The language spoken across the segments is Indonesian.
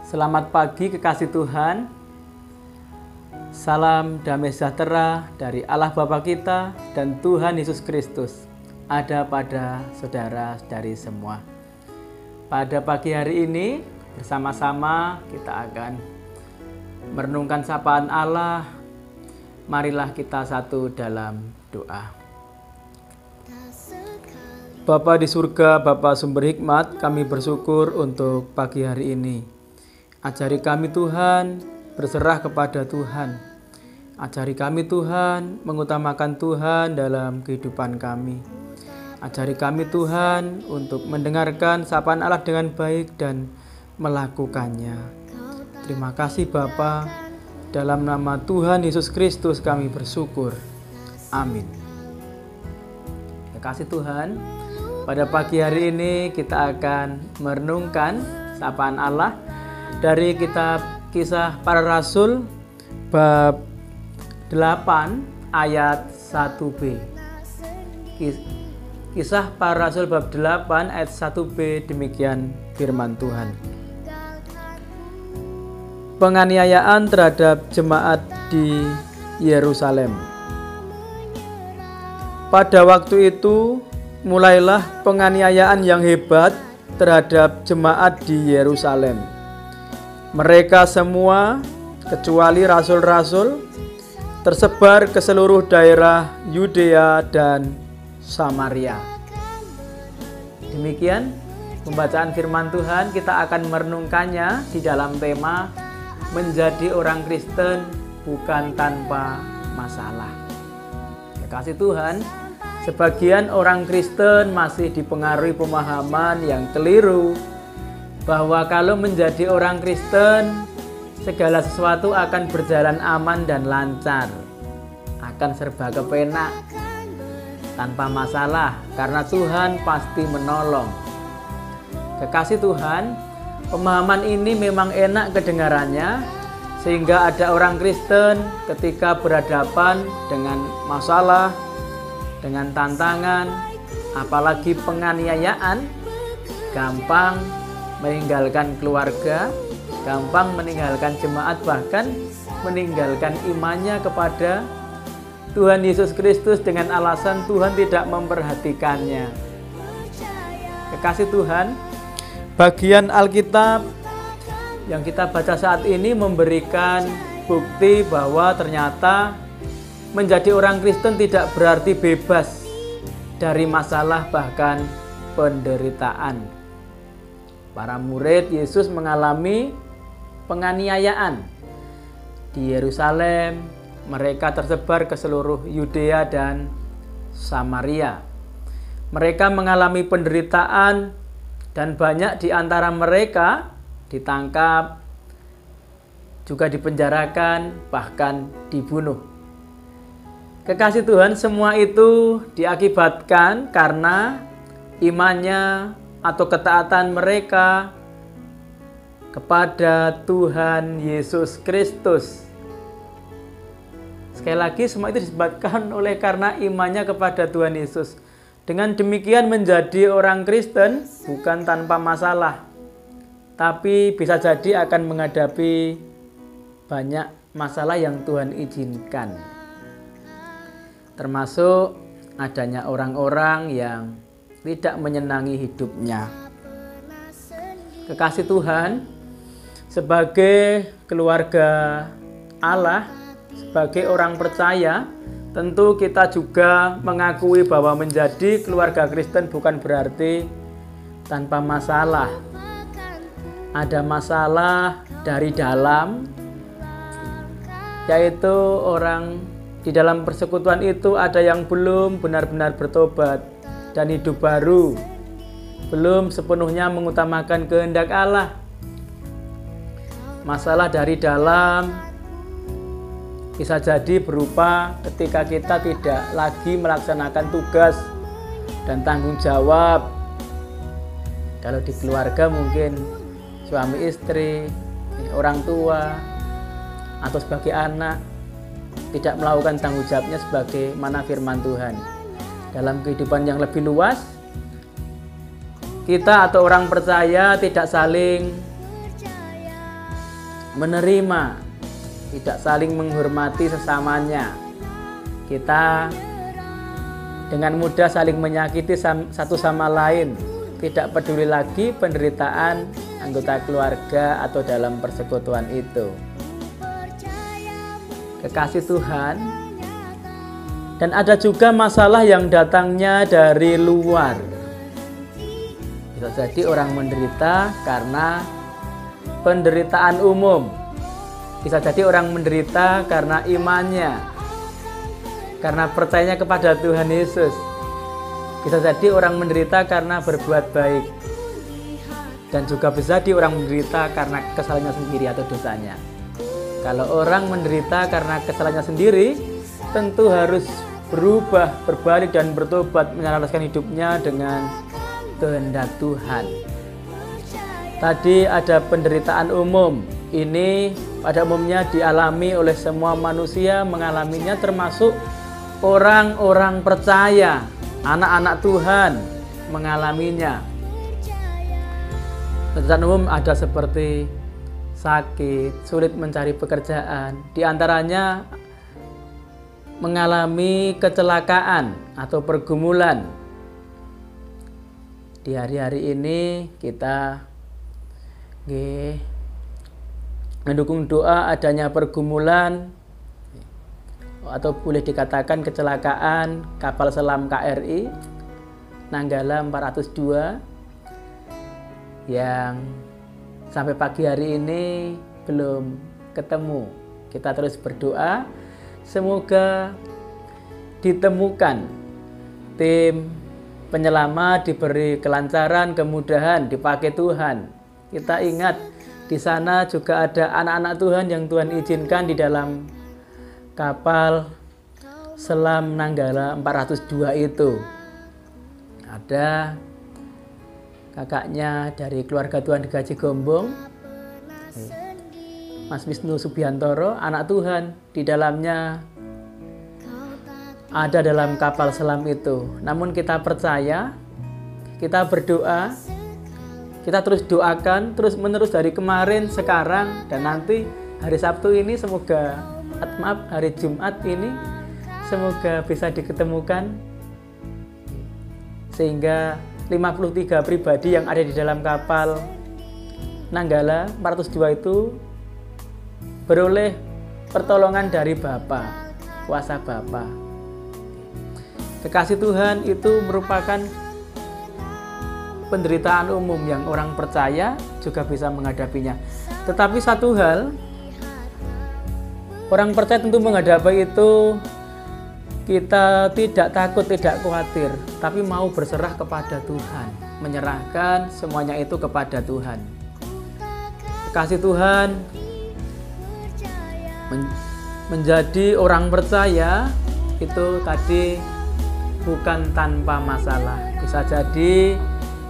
Selamat pagi kekasih Tuhan. Salam damai sejahtera dari Allah Bapa kita dan Tuhan Yesus Kristus ada pada saudara-saudari semua. Pada pagi hari ini bersama-sama kita akan merenungkan sapaan Allah. Marilah kita satu dalam doa. Bapa di surga, Bapa sumber hikmat, kami bersyukur untuk pagi hari ini. Ajari kami Tuhan, berserah kepada Tuhan. Ajari kami Tuhan, mengutamakan Tuhan dalam kehidupan kami. Ajari kami Tuhan untuk mendengarkan sapaan Allah dengan baik dan melakukannya. Terima kasih Bapa, dalam nama Tuhan Yesus Kristus kami bersyukur. Amin. Terima kasih Tuhan, pada pagi hari ini kita akan merenungkan sapaan Allah dari kitab Kisah Para Rasul bab 8 ayat 1b. Kisah Para Rasul bab 8 ayat 1b, demikian firman Tuhan. Penganiayaan terhadap jemaat di Yerusalem. Pada waktu itu mulailah penganiayaan yang hebat terhadap jemaat di Yerusalem. Mereka semua, kecuali rasul-rasul, tersebar ke seluruh daerah Yudea dan Samaria. Demikian pembacaan firman Tuhan. Kita akan merenungkannya di dalam tema menjadi orang Kristen bukan tanpa masalah. Ya, kasih Tuhan, sebagian orang Kristen masih dipengaruhi pemahaman yang keliru bahwa kalau menjadi orang Kristen, segala sesuatu akan berjalan aman dan lancar, akan serba kepenak, tanpa masalah, karena Tuhan pasti menolong. Kekasih Tuhan, pemahaman ini memang enak kedengarannya, sehingga ada orang Kristen ketika berhadapan dengan masalah, dengan tantangan, apalagi penganiayaan, gampang meninggalkan keluarga, gampang meninggalkan jemaat, bahkan meninggalkan imannya kepada Tuhan Yesus Kristus dengan alasan Tuhan tidak memperhatikannya. Kekasih Tuhan, bagian Alkitab yang kita baca saat ini memberikan bukti bahwa ternyata menjadi orang Kristen tidak berarti bebas dari masalah bahkan penderitaan. Para murid Yesus mengalami penganiayaan di Yerusalem. Mereka tersebar ke seluruh Yudea dan Samaria. Mereka mengalami penderitaan dan banyak di antara mereka ditangkap, juga dipenjarakan, bahkan dibunuh. Kekasih Tuhan, semua itu diakibatkan karena imannya atau ketaatan mereka kepada Tuhan Yesus Kristus. Sekali lagi, semua itu disebabkan oleh karena imannya kepada Tuhan Yesus. Dengan demikian menjadi orang Kristen bukan tanpa masalah, tapi bisa jadi akan menghadapi banyak masalah yang Tuhan izinkan. Termasuk adanya orang-orang yang tidak menyenangi hidupnya. Kekasih Tuhan, sebagai keluarga Allah, sebagai orang percaya, tentu kita juga mengakui bahwa menjadi keluarga Kristen bukan berarti tanpa masalah. Ada masalah dari dalam, yaitu orang di dalam persekutuan itu ada yang belum benar-benar bertobat dan hidup baru, belum sepenuhnya mengutamakan kehendak Allah. Masalah dari dalam bisa jadi berupa ketika kita tidak lagi melaksanakan tugas dan tanggung jawab. Kalau di keluarga mungkin suami istri, orang tua, atau sebagai anak tidak melakukan tanggung jawabnya sebagaimana firman Tuhan. Dalam kehidupan yang lebih luas, kita atau orang percaya tidak saling menerima, tidak saling menghormati sesamanya. Kita dengan mudah saling menyakiti satu sama lain, tidak peduli lagi penderitaan anggota keluarga atau dalam persekutuan itu. Kekasih Tuhan, dan ada juga masalah yang datangnya dari luar. Bisa jadi orang menderita karena penderitaan umum. Bisa jadi orang menderita karena imannya, karena percayanya kepada Tuhan Yesus. Bisa jadi orang menderita karena berbuat baik. Dan juga bisa jadi orang menderita karena kesalahannya sendiri atau dosanya. Kalau orang menderita karena kesalahannya sendiri, tentu harus berubah, berbalik dan bertobat, menyelaraskan hidupnya dengan kehendak Tuhan. Tadi ada penderitaan umum. Ini pada umumnya dialami oleh semua manusia, mengalaminya termasuk orang-orang percaya, anak-anak Tuhan mengalaminya. Penderitaan umum ada seperti sakit, sulit mencari pekerjaan, di antaranya mengalami kecelakaan atau pergumulan. Di hari-hari ini kita mendukung doa adanya pergumulan atau boleh dikatakan kecelakaan kapal selam KRI Nanggala 402 yang sampai pagi hari ini belum ketemu. Kita terus berdoa semoga ditemukan, tim penyelamat diberi kelancaran, kemudahan, dipakai Tuhan. Kita ingat di sana juga ada anak-anak Tuhan yang Tuhan izinkan di dalam kapal selam Nanggala 402 itu. Ada kakaknya dari keluarga Tuhan di Gaji Gombong, Mas Wisnu Subiantoro, anak Tuhan, di dalamnya ada dalam kapal selam itu. Namun kita percaya, kita berdoa, kita terus doakan, terus menerus dari kemarin, sekarang, dan nanti hari Sabtu ini semoga, hari Jumat ini semoga bisa diketemukan, sehingga 53 pribadi yang ada di dalam kapal Nanggala 402 itu beroleh pertolongan dari Bapa, kuasa Bapa. Kekasih Tuhan itu merupakan penderitaan umum yang orang percaya juga bisa menghadapinya. Tetapi satu hal, orang percaya tentu menghadapi itu kita tidak takut, tidak khawatir, tapi mau berserah kepada Tuhan, menyerahkan semuanya itu kepada Tuhan. Kasih Tuhan, menjadi orang percaya itu tadi bukan tanpa masalah. Bisa jadi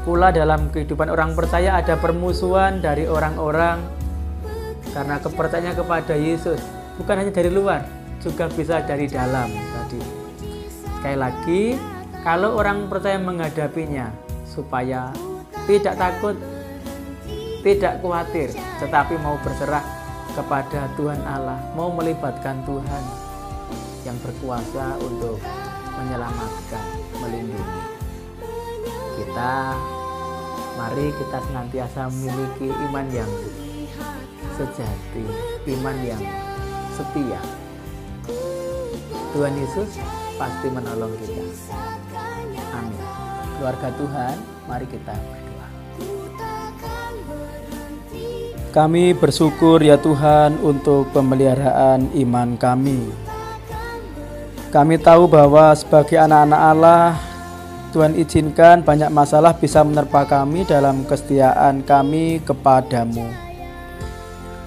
pula dalam kehidupan orang percaya ada permusuhan dari orang-orang karena kepercayaannya kepada Yesus, bukan hanya dari luar, juga bisa dari dalam tadi. Sekali lagi, kalau orang percaya menghadapinya supaya tidak takut, tidak khawatir, tetapi mau berserah kepada Tuhan Allah, mau melibatkan Tuhan yang berkuasa untuk menyelamatkan, melindungi. Mari kita senantiasa memiliki iman yang sejati, iman yang setia. Tuhan Yesus pasti menolong kita. Amin. Keluarga Tuhan, mari kita berdoa. Kami bersyukur ya Tuhan untuk pemeliharaan iman kami. Kami tahu bahwa sebagai anak-anak Allah, Tuhan izinkan banyak masalah bisa menerpa kami dalam kesetiaan kami kepadamu.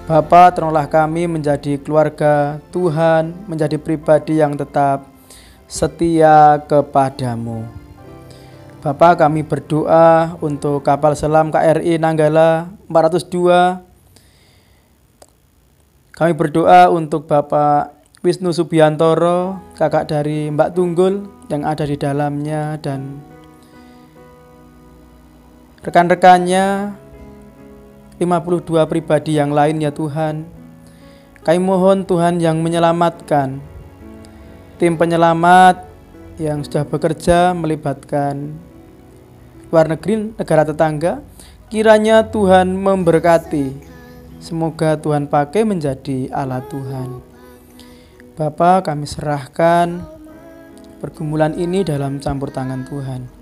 Bapa, tolonglah kami menjadi keluarga Tuhan, menjadi pribadi yang tetap setia kepadamu. Bapa, kami berdoa untuk kapal selam KRI Nanggala 402. Kami berdoa untuk Bapak Wisnu Subiantoro, kakak dari Mbak Tunggul yang ada di dalamnya, dan rekan-rekannya, 52 pribadi yang lain ya Tuhan. Kami mohon Tuhan yang menyelamatkan, tim penyelamat yang sudah bekerja melibatkan luar negeri, negara tetangga, kiranya Tuhan memberkati. Semoga Tuhan pakai menjadi alat Tuhan. Bapa, kami serahkan pergumulan ini dalam campur tangan Tuhan.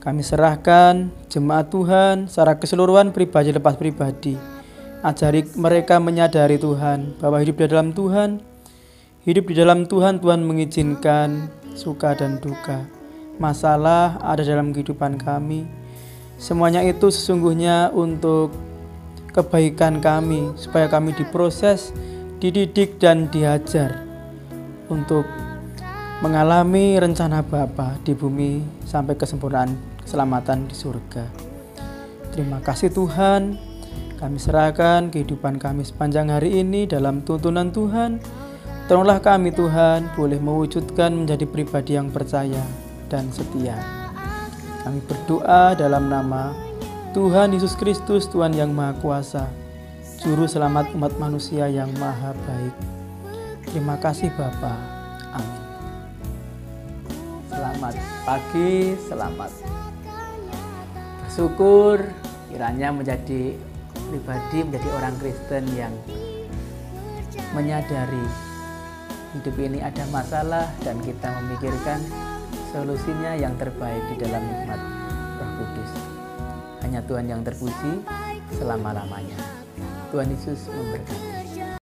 Kami serahkan jemaat Tuhan secara keseluruhan, pribadi lepas pribadi. Ajari mereka menyadari Tuhan, bahwa hidup di dalam Tuhan, hidup di dalam Tuhan, Tuhan mengizinkan suka dan duka. Masalah ada dalam kehidupan kami. Semuanya itu sesungguhnya untuk kebaikan kami, supaya kami diproses, dididik dan diajar untuk mengalami rencana Bapa di bumi sampai kesempurnaan keselamatan di surga. Terima kasih Tuhan, kami serahkan kehidupan kami sepanjang hari ini dalam tuntunan Tuhan. Tolonglah kami Tuhan boleh mewujudkan menjadi pribadi yang percaya dan setia. Kami berdoa dalam nama Tuhan Yesus Kristus, Tuhan yang Maha Kuasa, Juru Selamat umat manusia yang Maha Baik. Terima kasih Bapa. Amin. Selamat pagi, selamat bersyukur, kiranya menjadi pribadi, menjadi orang Kristen yang menyadari hidup ini ada masalah dan kita memikirkan solusinya yang terbaik di dalam nikmat Roh Kudus. Hanya Tuhan yang terpuji selama-lamanya. Tuhan Yesus memberkati.